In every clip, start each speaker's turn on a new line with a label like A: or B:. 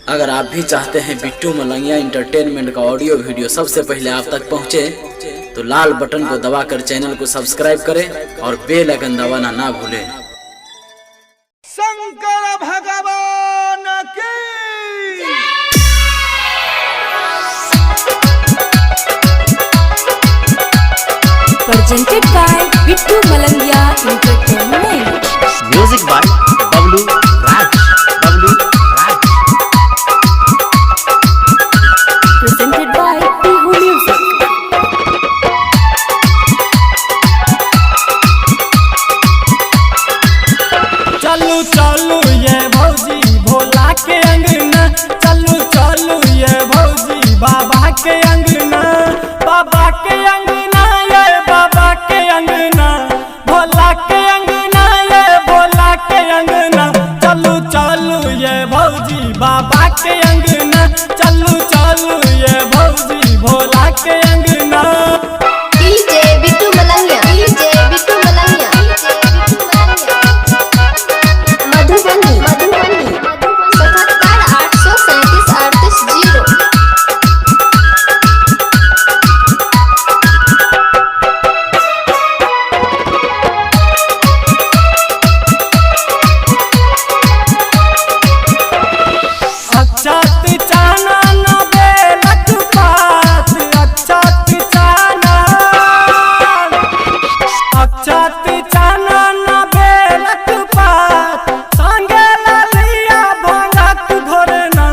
A: अगर आप भी चाहते हैं बिट्टू मलंगिया इंटरटेनमेंट का ऑडियो वीडियो सबसे पहले आप तक पहुंचे, तो लाल बटन को दबाकर चैनल को सब्सक्राइब करें और बेल आइकन दबाना ना भूलें।
B: शंकर भगवान की
C: presented by Bittu Malangia Entertainment.
D: Music by Bablu Raj.
C: Presented by Bihu Music.
B: चलू चलू ये भौजी भोला के अंगना, चलू चलू ये भौजी बाबा के अंगना, बाबा के अंगना ये बाबा के अंगना, भोला के अंगना ये भोला के अंगना। चलू चलू ये भौजी बाबा के अंगना, चलू चलू ये भौजी भोला के अंगना।
E: DJ Bittu Malangia, DJ Bittu Malangia, Madhubani, Madhubani, 77 837 38 0।
B: अच्छत चाना न बेलक पात, अच्छत चाना, अच्छत चाना न बेलक पात, संगे ललिया भांगक घोरना,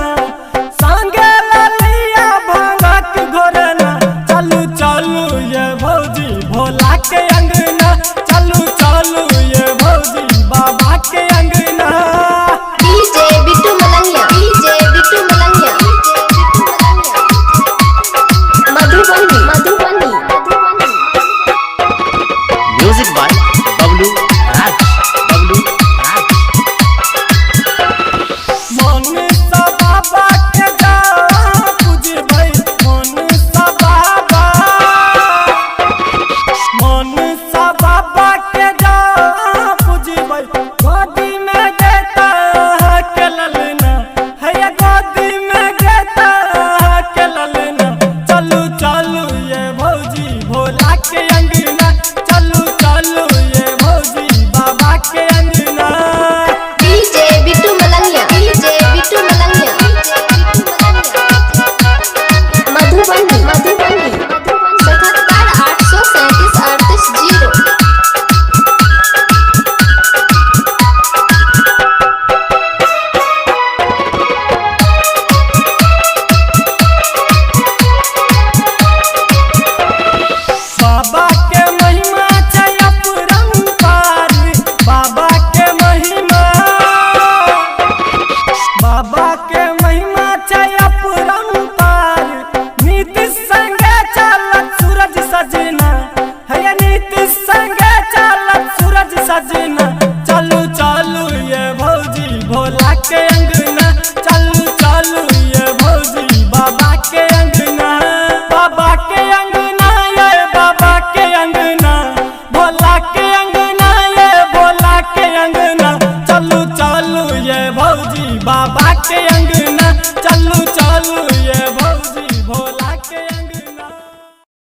B: संगे ललिया भांगक घोरना। चलू चलू ये भौजी भोला के अंगना, चलू चलू ये भौजी बाबा के अंगना।
E: DJ Bittu Malangia, DJ Bittu Malangia, Madhubani, Madhubani,
D: Music by Bablu Raj.
B: मन सा बाबा के जा पूजबै, मन सा बाबा, मन सा बाबा के जा पूजबै। गोदी में गेता के ललना है, गोदी में गेता के ललना। चलू चलू ये भौजी भोला के अंगना, चलू चलू ये भौजी बाबा के अंगना।
E: DJ Bittu Malangia, DJ Bittu Malangia, Madhubani, Madhubani, 77 837 38 0।
B: बाबा के महिमा छै अपरंपार, बाबा के महिमा, बाबा के महिमा छै अपरंपार। नीतीश संगे चलत सूरज सजना है, नीतीश संगे चलत सूरज सजना।